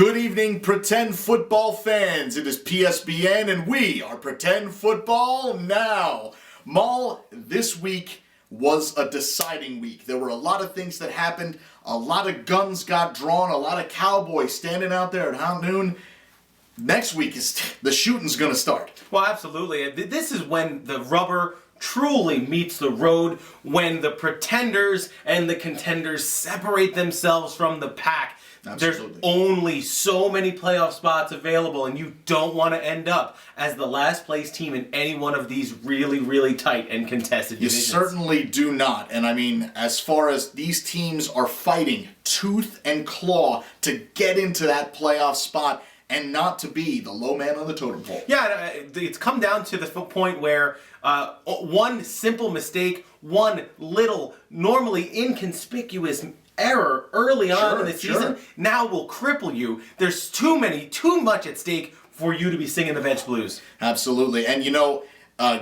Good evening, Pretend Football fans. It is PSBN, and we are Pretend Football Now. Maul, this week was a deciding week. There were a lot of things that happened. A lot of guns got drawn. A lot of cowboys standing out there at high noon. Next week, the shooting's going to start. Well, absolutely. This is when the rubber truly meets the road, when the pretenders and the contenders separate themselves from the pack. Absolutely. There's only so many playoff spots available, and you don't want to end up as the last place team in any one of these really, really tight and contested divisions. You certainly do not. And I mean, as far as these teams are fighting tooth and claw to get into that playoff spot and not to be the low man on the totem pole. Yeah, it's come down to the point where one simple mistake, one little, normally inconspicuous error early on in the season now will cripple you. There's too much at stake for you to be singing the bench blues. Absolutely. And you know,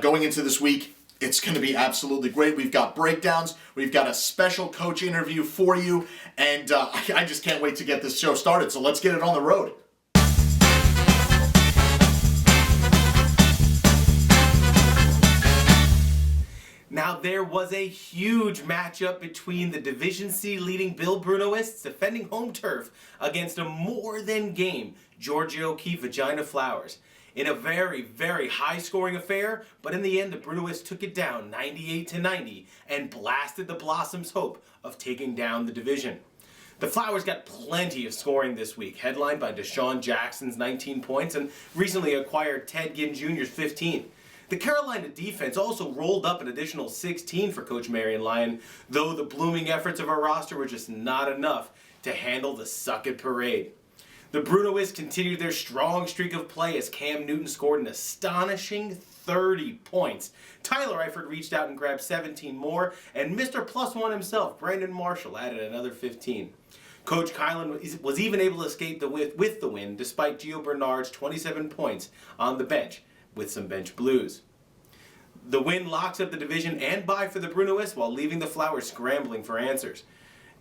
going into this week, it's going to be absolutely great. We've got breakdowns. We've got a special coach interview for you. And I just can't wait to get this show started. So let's get it on the road. Now, there was a huge matchup between the Division C leading Bill Brunoists defending home turf against a more-than-game Georgia O'Keeffe Vagina Flowers in a very, very high-scoring affair, but in the end, the Brunoists took it down 98-90 and blasted the Blossoms' hope of taking down the division. The Flowers got plenty of scoring this week, headlined by Deshaun Jackson's 19 points and recently acquired Ted Ginn Jr.'s 15. The Carolina defense also rolled up an additional 16 for Coach Marion Lyon, though the blooming efforts of our roster were just not enough to handle the suck-it parade. The Brunoists continued their strong streak of play as Cam Newton scored an astonishing 30 points. Tyler Eifert reached out and grabbed 17 more, and Mr. Plus One himself, Brandon Marshall, added another 15. Coach Kylan was even able to escape with the win despite Gio Bernard's 27 points on the bench, with some bench blues. The win locks up the division and bye for the Brunoists while leaving the Flowers scrambling for answers.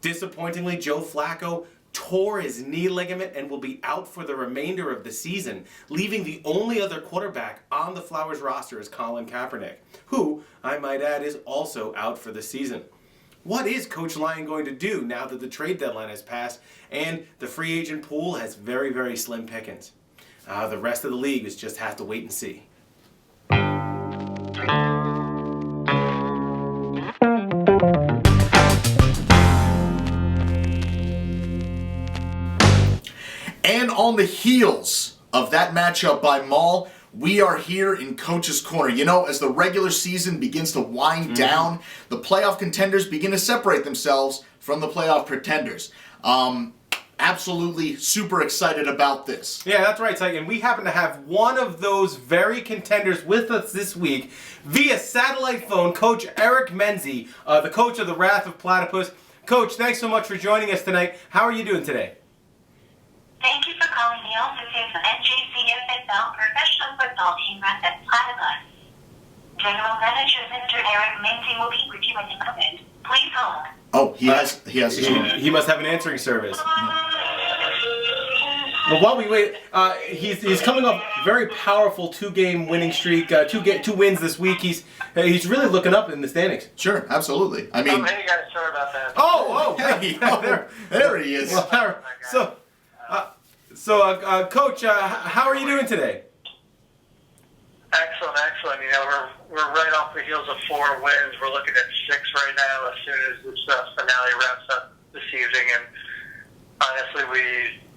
Disappointingly, Joe Flacco tore his knee ligament and will be out for the remainder of the season, leaving the only other quarterback on the Flowers roster is Colin Kaepernick, who, I might add, is also out for the season. What is Coach Lyon going to do now that the trade deadline has passed and the free agent pool has very, very slim pickings? The rest of the league is just have to wait and see. And on the heels of that matchup by Maul, we are here in Coach's Corner. You know, as the regular season begins to wind down, the playoff contenders begin to separate themselves from the playoff pretenders. Absolutely super excited about this. Yeah, that's right, Tyke. And we happen to have one of those very contenders with us this week via satellite phone, Coach Eric Menzie, the coach of the Wrath of Platypus. Coach, thanks so much for joining us tonight. How are you doing today? Thank you for calling the offices of NJCFSL Professional Football Team Wrath of Platypus. General Manager Mr. Eric Menzie will be with you in a moment. Please hold. Oh, he has. He must have an answering service. Well, while we wait, he's coming off a very powerful two-game winning streak, two wins this week. He's really looking up in the standings. Sure, absolutely. I mean, hey guys, sorry about that. hey, there he is. Well, Coach, how are you doing today? Excellent. You know, we're right off the heels of 4 wins. We're looking at 6 right now. As soon as this finale wraps up this evening, and honestly,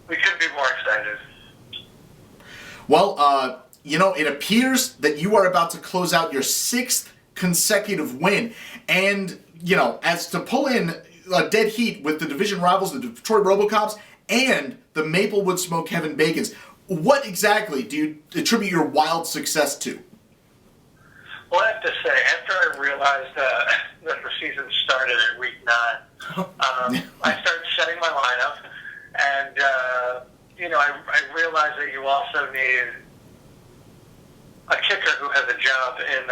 we couldn't be more excited. Well, you know, it appears that you are about to close out your 6th consecutive win, and you know, as to pull in a dead heat with the division rivals, the Detroit RoboCops, and the Maplewood Smoke Heaven Bacons. What exactly do you attribute your wild success to? Well, I have to say, after I realized that the season started at week 9, I started setting my lineup, and you know, I realized that you also need a kicker who has a job in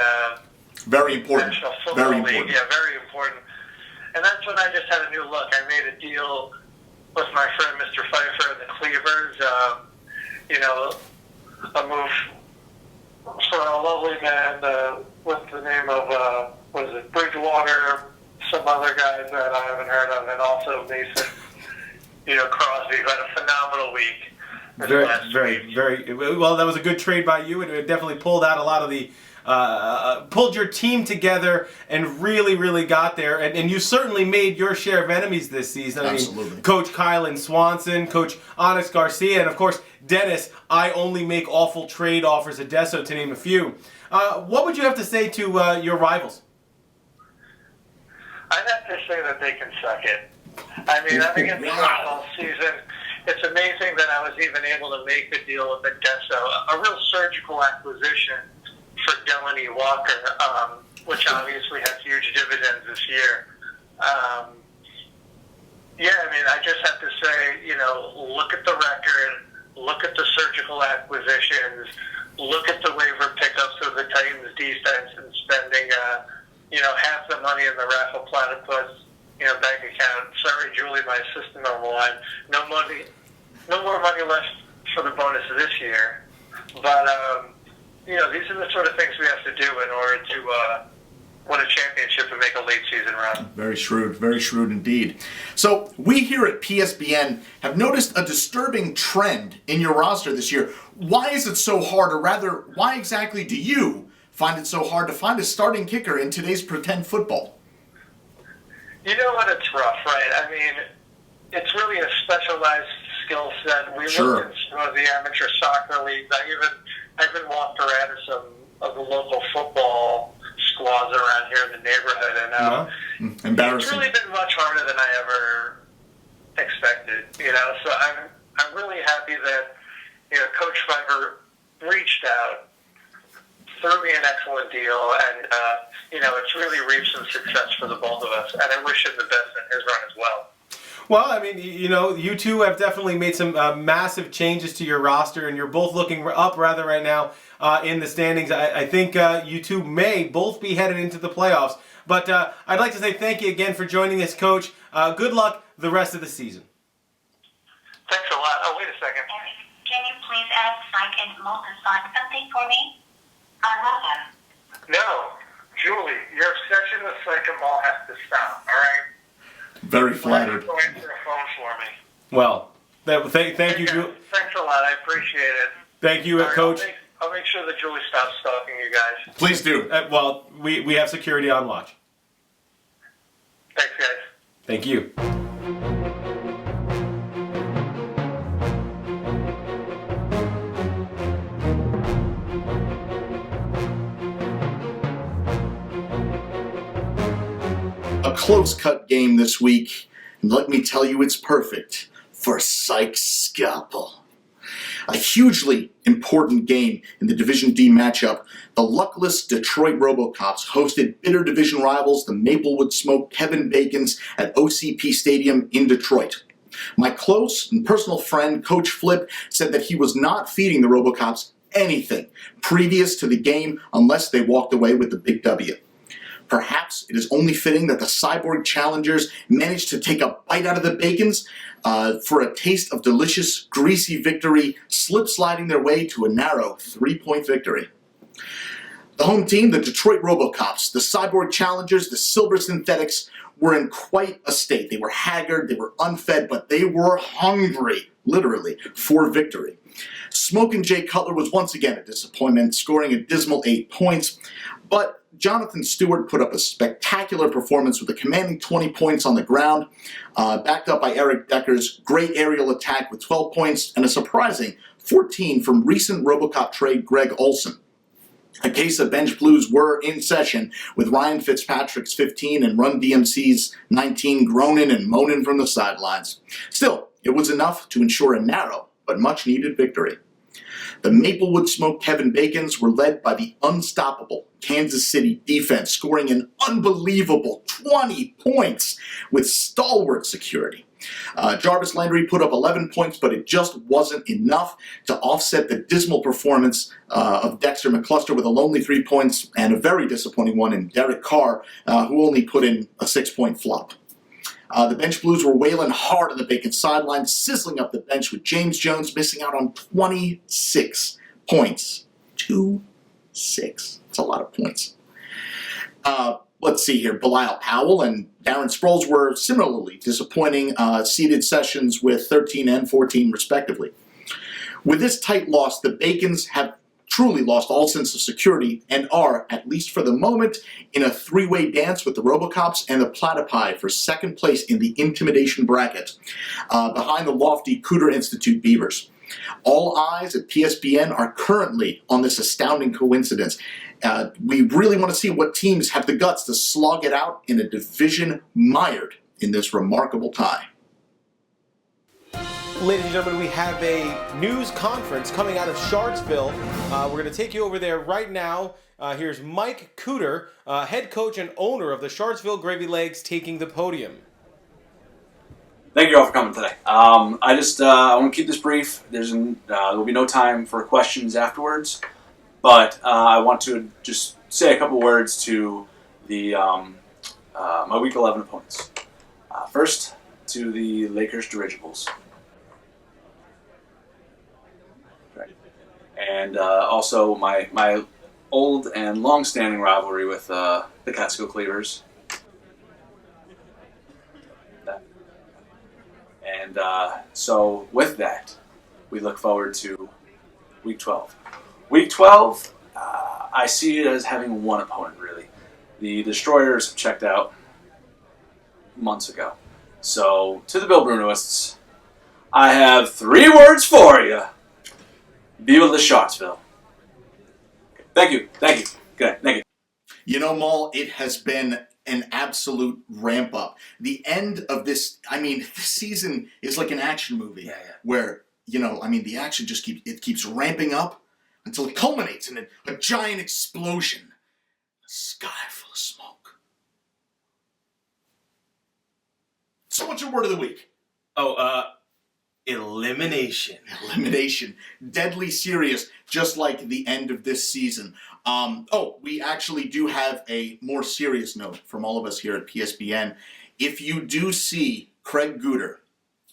very important. National Football Very League. important. Yeah, very important. And that's when I just had a new look. I made a deal with my friend Mr. Pfeiffer and the Cleavers. A move for a lovely man with the name of, Bridgewater, some other guys that I haven't heard of, and also Mason, Crosby, who had a phenomenal week. Very well. That was a good trade by you, and it definitely pulled out a lot of the pulled your team together and really got there. And you certainly made your share of enemies this season. Absolutely. I mean, Coach Kylan Swanson, Coach Onyx Garcia, and of course Dennis. I only make awful trade offers at Deso, to name a few. What would you have to say to your rivals? I'd have to say that they can suck it. I mean, I've been getting shocked all season. It's amazing that I was even able to make the deal with Adesso, a real surgical acquisition for Delaney Walker, which obviously has huge dividends this year. I just have to say, look at the record, look at the surgical acquisitions, look at the waiver pickups of the Titans defense and spending, half the money in the Raffle Platypus, bank account. Sorry, Julie, my assistant on the line. No more money left for the bonus this year. But, these are the sort of things we have to do in order to win a championship and make a late season run. Very shrewd indeed. So we here at PSBN have noticed a disturbing trend in your roster this year. Why is it so hard, or rather, why exactly do you find it so hard to find a starting kicker in today's pretend football? You know what? It's rough, right? I mean, it's really a specialized skill set. We look at some of the amateur soccer leagues. I even walked around in some of the local football squads around here in the neighborhood, and embarrassing. It's really been much harder than I ever expected. So I'm really happy that Coach Pfeiffer reached out, threw me an excellent deal, and it's really reaped some success for the both of us, and I wish him the best in his run as well. Well, I mean, you two have definitely made some massive changes to your roster, and you're both looking up rather right now in the standings. I think you two may both be headed into the playoffs. But I'd like to say thank you again for joining us, Coach. Good luck the rest of the season. Thanks a lot. Oh, wait a second. Eric, can you please ask Mike and Mo to sign something for me? I love him. No, Julie, your obsession with Psych and Mall has to stop, all right? Very flattered. Go answer the phone for me. Well, thank you, Julie. Thanks a lot. I appreciate it. Thank you, right, Coach. I'll make sure that Julie stops stalking you guys. Please do. Well, we have security on watch. Thanks, guys. Thank you. A close-cut game this week, and let me tell you, it's perfect for Psych's scalpel. A hugely important game in the Division D matchup. The luckless Detroit RoboCops hosted bitter division rivals, the Maplewood Smoke Kevin Bacons, at OCP Stadium in Detroit. My close and personal friend, Coach Flip, said that he was not feeding the RoboCops anything previous to the game unless they walked away with the big W. Perhaps it is only fitting that the Cyborg Challengers managed to take a bite out of the Bacons for a taste of delicious, greasy victory, slip-sliding their way to a narrow 3-point victory. The home team, the Detroit RoboCops, the Cyborg Challengers, the Silver Synthetics, were in quite a state. They were haggard, they were unfed, but they were hungry, literally, for victory. Smoke and Jay Cutler was once again a disappointment, scoring a dismal 8 points, but Jonathan Stewart put up a spectacular performance with a commanding 20 points on the ground, backed up by Eric Decker's great aerial attack with 12 points and a surprising 14 from recent RoboCop trade Greg Olson. A case of bench blues were in session, with Ryan Fitzpatrick's 15 and Run DMC's 19 groaning and moaning from the sidelines. Still, it was enough to ensure a narrow but much-needed victory. The Maplewood Smoke Kevin Bacons were led by the unstoppable Kansas City defense, scoring an unbelievable 20 points with stalwart security. Jarvis Landry put up 11 points, but it just wasn't enough to offset the dismal performance of Dexter McCluster with a lonely 3 points and a very disappointing one in Derek Carr, who only put in a 6-point flop. The bench Blues were wailing hard on the Bacon sideline, sizzling up the bench with James Jones missing out on 26 points. 2-6. That's a lot of points. Let's see here. Belial Powell and Darren Sproles were similarly disappointing, seeded sessions with 13 and 14 respectively. With this tight loss, the Bacons have truly lost all sense of security and are, at least for the moment, in a three-way dance with the Robocops and the Platypi for second place in the intimidation bracket, behind the lofty Cooter Institute Beavers. All eyes at PSBN are currently on this astounding coincidence. We really want to see what teams have the guts to slog it out in a division mired in this remarkable tie. Ladies and gentlemen, we have a news conference coming out of Sharpsville. We're going to take you over there right now. Here's Mike Cooter, head coach and owner of the Sharpsville Gravy Legs, taking the podium. Thank you all for coming today. I want to keep this brief. There will be no time for questions afterwards, but I want to just say a couple words to the my Week 11 opponents. First, to the Lakers Dirigibles. And also my old and long-standing rivalry with the Catskill Cleavers. And so with that, we look forward to Week 12. Week 12, I see it as having one opponent, really. The Destroyers have checked out months ago. So to the Bill Brunoists, I have 3 words for you. Viva the Sharpsville. Thank you. Good. Thank you. You know, Maul, it has been an absolute ramp up. The end of this season is like an action movie where, the action just keeps ramping up until it culminates in a giant explosion. A sky full of smoke. So what's your word of the week? Elimination. Elimination. Deadly serious, just like the end of this season. We actually do have a more serious note from all of us here at PSBN. If you do see Craig Gooder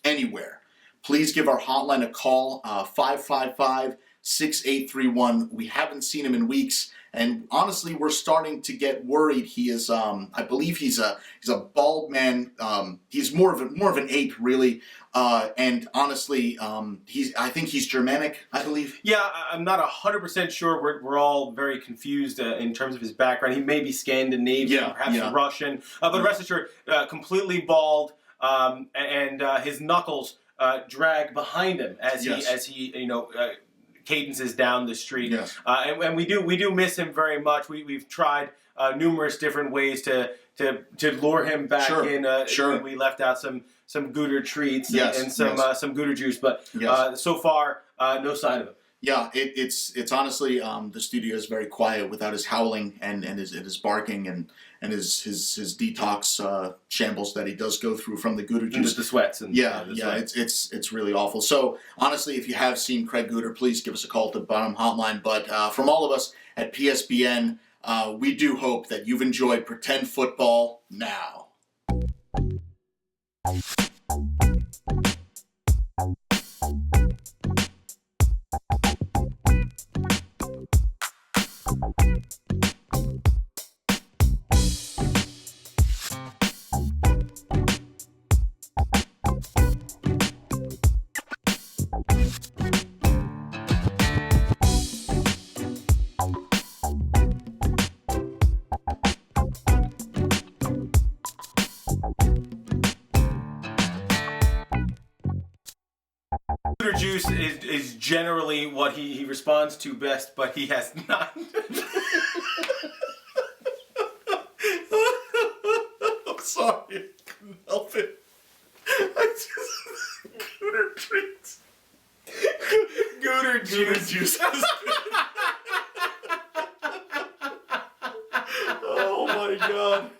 anywhere, please give our hotline a call, 555-6831. We haven't seen him in weeks, and honestly, we're starting to get worried. He is, I believe he's a bald man. He's more of an ape, really. And honestly, I think he's Germanic, I believe. Yeah, I'm not 100% sure. We're all very confused in terms of his background. He may be Scandinavian, perhaps Russian, but rest assured, completely bald, and his knuckles drag behind him as he cadences down the street. Yes. And we do miss him very much. We've tried numerous different ways to lure him back in. We left out some Gooder treats and some Gooder juice, but so far no sign of him. Yeah, it's honestly the studio is very quiet without his howling and his barking and his detox shambles that he does go through from the Gooder juice. The sweats and it's really awful. So honestly, if you have seen Craig Gooder, please give us a call at the bottom hotline. But from all of us at PSBN, we do hope that you've enjoyed Pretend Football now. Gooder juice is generally what he responds to best, but he has not. I'm sorry, I couldn't help it. Gooder treats. Gooder juice. Oh my god.